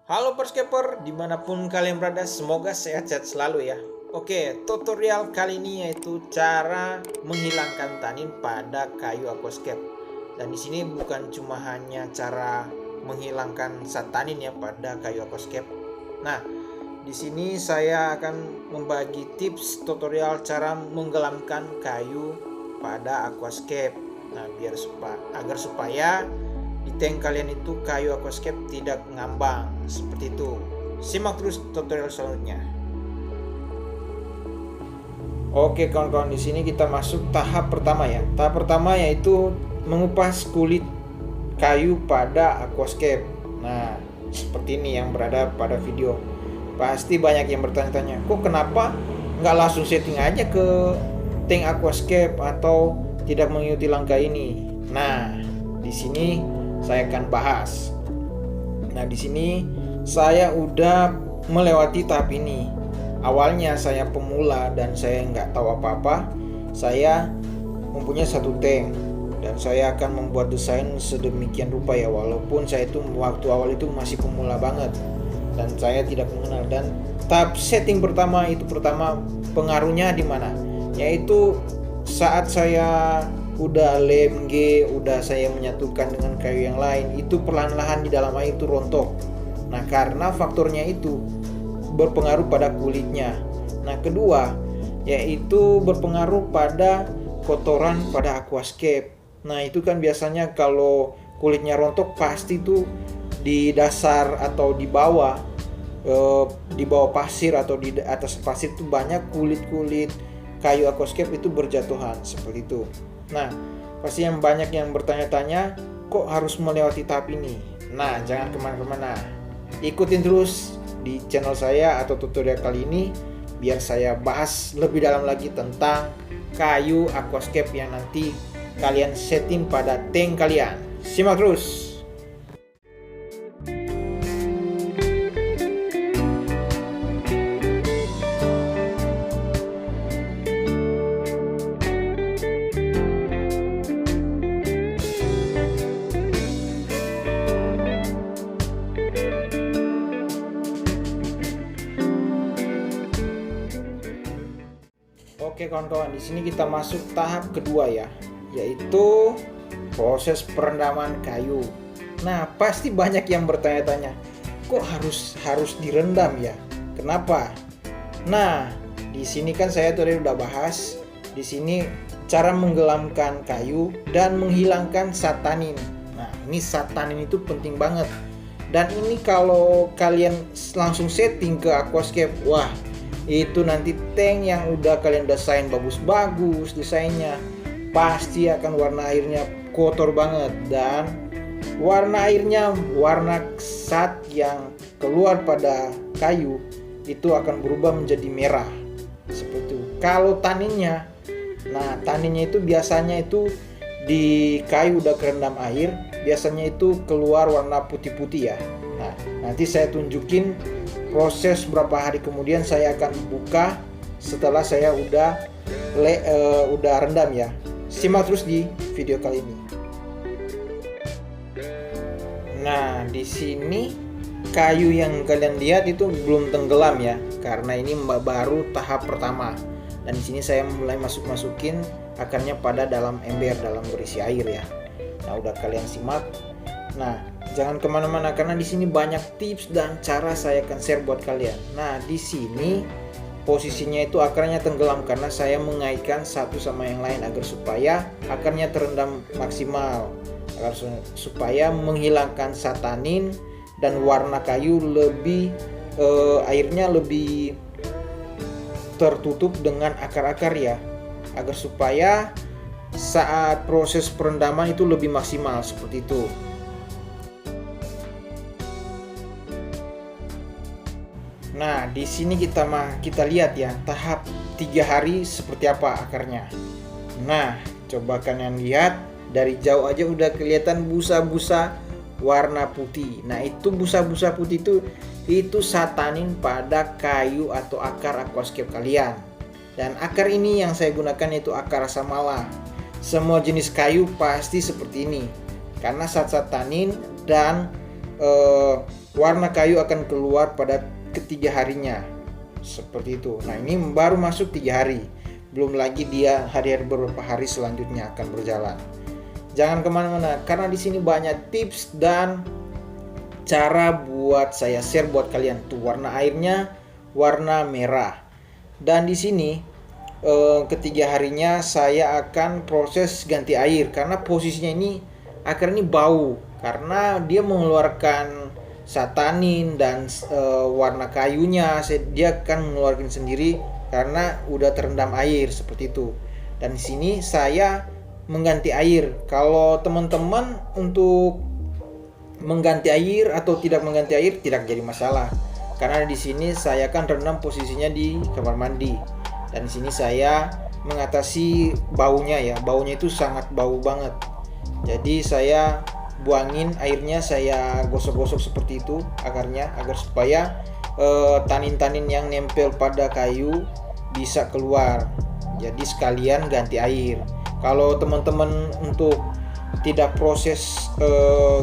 Halo Perscaper, dimanapun kalian berada, semoga sehat-sehat selalu ya. Oke, tutorial kali ini yaitu cara menghilangkan tanin pada kayu aquascape. Dan di sini bukan cuma hanya cara menghilangkan zat tanin ya pada kayu aquascape. Nah, di sini saya akan membagi tips tutorial cara menggelamkan kayu pada aquascape. Nah, agar supaya di tank kalian itu kayu aquascape tidak ngambang seperti itu. Simak terus tutorial selanjutnya. Oke kawan-kawan, di sini kita masuk tahap pertama ya. Tahap pertama yaitu mengupas kulit kayu pada aquascape. Nah, seperti ini yang berada pada video. Pasti banyak yang bertanya-tanya, kok kenapa nggak langsung setting aja ke tank aquascape atau tidak mengikuti langkah ini? Nah, di sini saya akan bahas. Nah, di sini saya udah melewati tahap ini. Awalnya saya pemula dan saya nggak tahu apa-apa. Saya mempunyai satu tank dan saya akan membuat desain sedemikian rupa ya, walaupun saya itu waktu awal itu masih pemula banget dan saya tidak mengenal. Dan tahap setting pertama pengaruhnya di mana? Yaitu saat saya udah lem G, udah saya menyatukan dengan kayu yang lain, itu perlahan-lahan di dalam air itu rontok. Nah, karena faktornya itu berpengaruh pada kulitnya. Nah, kedua yaitu berpengaruh pada kotoran pada aquascape. Nah, itu kan biasanya kalau kulitnya rontok pasti tuh di dasar atau di bawah pasir atau di atas pasir itu banyak kulit-kulit kayu aquascape itu berjatuhan seperti itu. Nah, pasti yang banyak yang bertanya-tanya, kok harus melewati tahap ini? Nah, jangan kemana-kemana. Ikutin terus di channel saya atau tutorial kali ini, biar saya bahas lebih dalam lagi tentang kayu aquascape yang nanti kalian setting pada tank kalian. Simak terus. Oke kawan-kawan, di sini kita masuk tahap kedua ya, yaitu proses perendaman kayu. Nah, pasti banyak yang bertanya-tanya, kok harus direndam ya? Kenapa? Nah, di sini kan saya tadi udah bahas di sini cara menggelamkan kayu dan menghilangkan zat tanin. Nah, ini zat tanin itu penting banget. Dan ini kalau kalian langsung setting ke aquascape, wah, itu nanti tank yang udah kalian desain bagus-bagus desainnya, pasti akan warna airnya kotor banget, dan warna airnya, warna zat yang keluar pada kayu itu akan berubah menjadi merah seperti itu. Kalau taninnya, nah taninnya itu biasanya itu di kayu udah kerendam air, biasanya itu keluar warna putih-putih ya. Nah, nanti saya tunjukin proses berapa hari kemudian saya akan buka setelah saya udah rendam ya. Simak terus di video kali ini. Nah, di sini kayu yang kalian lihat itu belum tenggelam ya, karena ini baru tahap pertama. Dan di sini saya mulai masukin akarnya pada dalam ember, dalam berisi air ya. Nah, udah kalian simak. Nah, jangan kemana-mana karena di sini banyak tips dan cara saya akan share buat kalian. Nah, di sini posisinya itu akarnya tenggelam karena saya mengaitkan satu sama yang lain agar supaya akarnya terendam maksimal, agar supaya menghilangkan zat tanin dan warna kayu lebih airnya lebih tertutup dengan akar-akar ya, agar supaya saat proses perendaman itu lebih maksimal seperti itu. Nah, di sini kita lihat ya tahap 3 hari seperti apa akarnya. Nah, coba kalian lihat dari jauh aja udah kelihatan busa-busa warna putih. Nah, itu busa-busa putih itu zat tanin pada kayu atau akar aquascape kalian. Dan akar ini yang saya gunakan yaitu akar rasamala. Semua jenis kayu pasti seperti ini karena zat-zat tanin dan warna kayu akan keluar pada ketiga harinya, seperti itu. Nah, ini baru masuk 3 hari, belum lagi dia hari-hari beberapa hari selanjutnya akan berjalan. Jangan kemana-mana, karena di sini banyak tips dan cara buat saya share buat kalian. Tuh, warna airnya warna merah. Dan di sini ketiga harinya saya akan proses ganti air, karena posisinya ini akar ini bau, karena dia mengeluarkan satanin dan warna kayunya dia akan mengeluarkan sendiri karena udah terendam air seperti itu. Dan di sini saya mengganti air. Kalau teman-teman untuk mengganti air atau tidak mengganti air tidak jadi masalah, karena di sini saya akan rendam posisinya di kamar mandi. Dan di sini saya mengatasi baunya ya, baunya itu sangat bau banget. Jadi saya buangin airnya, saya gosok-gosok seperti itu akarnya, agar supaya tanin-tanin yang nempel pada kayu bisa keluar. Jadi sekalian ganti air. Kalau teman-teman untuk tidak proses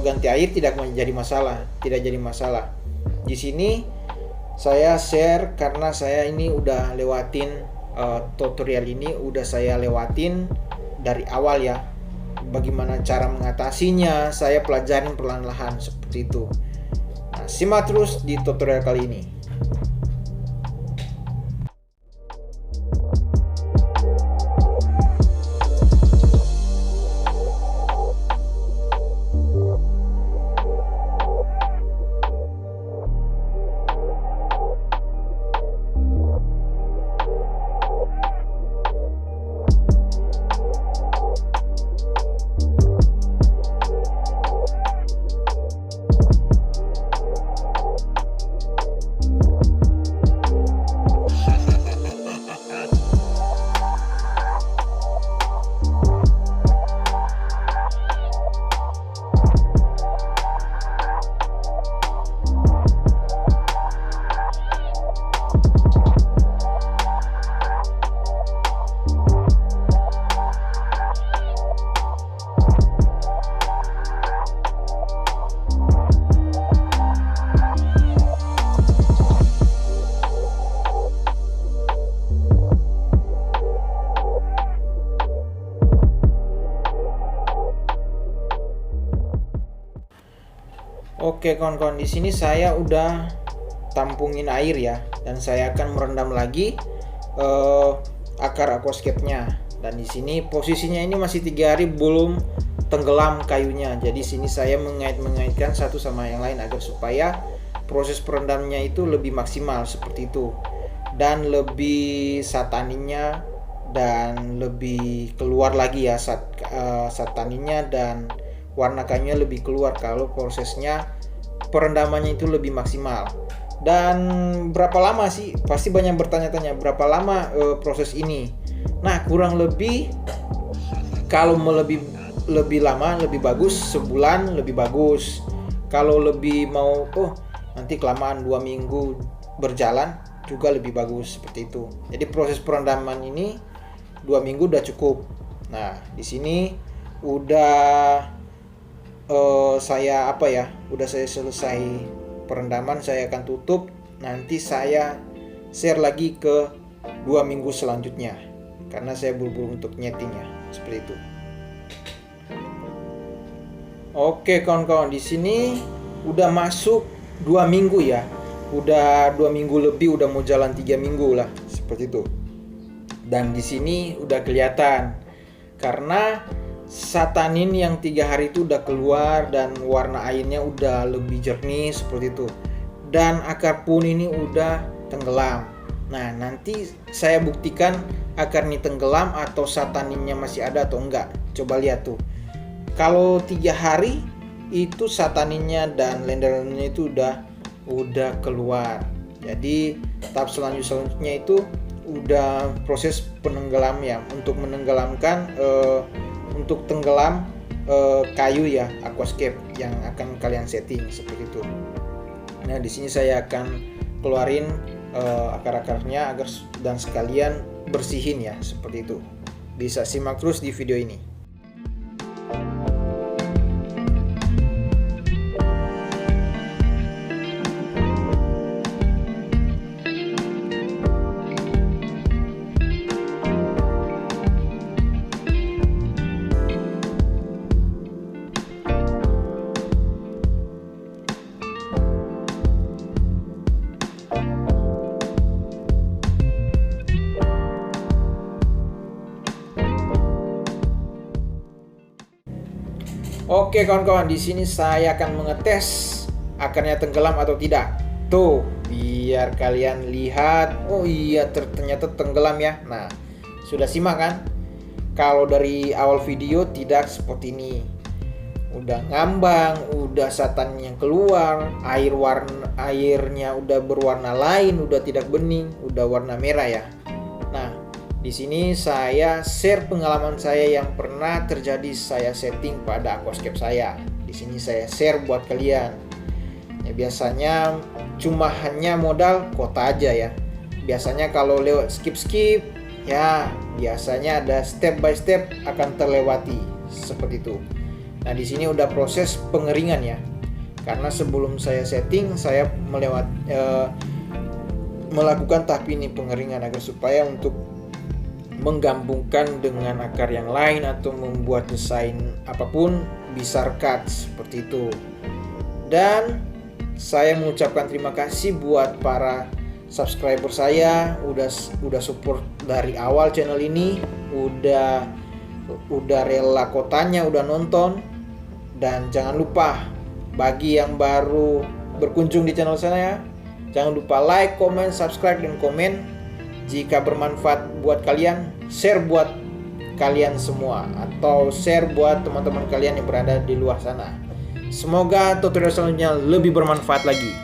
ganti air tidak jadi masalah, Di sini saya share karena saya ini udah lewatin tutorial ini, udah saya lewatin dari awal ya. Bagaimana cara mengatasinya, saya pelajarin perlahan-lahan seperti itu. Nah, simak terus di tutorial kali ini. Oke kawan-kawan, di sini saya udah tampungin air ya, dan saya akan merendam lagi akar aquascape-nya. Dan di sini posisinya ini masih 3 hari belum tenggelam kayunya. Jadi sini saya mengaitkan satu sama yang lain agar supaya proses perendamnya itu lebih maksimal seperti itu, dan lebih sataninnya dan lebih keluar lagi ya sataninnya dan warna kayunya lebih keluar kalau prosesnya perendamannya itu lebih maksimal. Dan berapa lama sih? Pasti banyak bertanya-tanya berapa lama proses ini. Nah, kurang lebih kalau lebih lama lebih bagus, sebulan lebih bagus. Kalau lebih mau nanti kelamaan 2 minggu berjalan juga lebih bagus seperti itu. Jadi proses perendaman ini 2 minggu udah cukup. Nah, di sini udah udah saya selesai perendaman, saya akan tutup. Nanti saya share lagi ke 2 minggu selanjutnya, karena saya buru-buru untuk nyetingnya seperti itu. Oke kawan-kawan, di sini udah masuk 2 minggu ya, udah 2 minggu lebih, udah mau jalan 3 minggu lah seperti itu. Dan di sini udah kelihatan karena satanin yang 3 hari itu udah keluar dan warna airnya udah lebih jernih seperti itu, dan akar pun ini udah tenggelam. Nah, nanti saya buktikan akar ini tenggelam atau sataninnya masih ada atau enggak. Coba lihat tuh, kalau 3 hari itu sataninnya dan lenderannya itu udah keluar. Jadi tahap selanjutnya itu udah proses penenggelam ya, untuk menenggelamkan untuk tenggelam kayu ya, aquascape yang akan kalian setting seperti itu. Nah, di sini saya akan keluarin akar-akarnya dan sekalian bersihin ya seperti itu. Bisa simak terus di video ini. Oke kawan-kawan, di sini saya akan mengetes akarnya tenggelam atau tidak. Tuh, biar kalian lihat. Oh iya, ternyata tenggelam ya. Nah, sudah simak kan? Kalau dari awal video tidak seperti ini. Udah ngambang, udah santannya keluar, airnya udah berwarna lain, udah tidak bening, udah warna merah ya. Nah, di sini saya share pengalaman saya yang pernah terjadi saya setting pada aquascape saya. Di sini saya share buat kalian. Ya biasanya cuma hanya modal kuota aja ya. Biasanya kalau lewat skip ya biasanya ada step by step akan terlewati seperti itu. Nah, di sini udah proses pengeringan ya. Karena sebelum saya setting, saya melakukan tahap ini pengeringan agar supaya untuk menggabungkan dengan akar yang lain atau membuat desain apapun bisa rekat seperti itu. Dan saya mengucapkan terima kasih buat para subscriber saya udah support dari awal channel ini, udah rela kotanya, udah nonton. Dan jangan lupa bagi yang baru berkunjung di channel saya, jangan lupa like, comment, subscribe, dan komen. Jika bermanfaat buat kalian, share buat kalian semua atau share buat teman-teman kalian yang berada di luar sana. Semoga tutorial selanjutnya lebih bermanfaat lagi.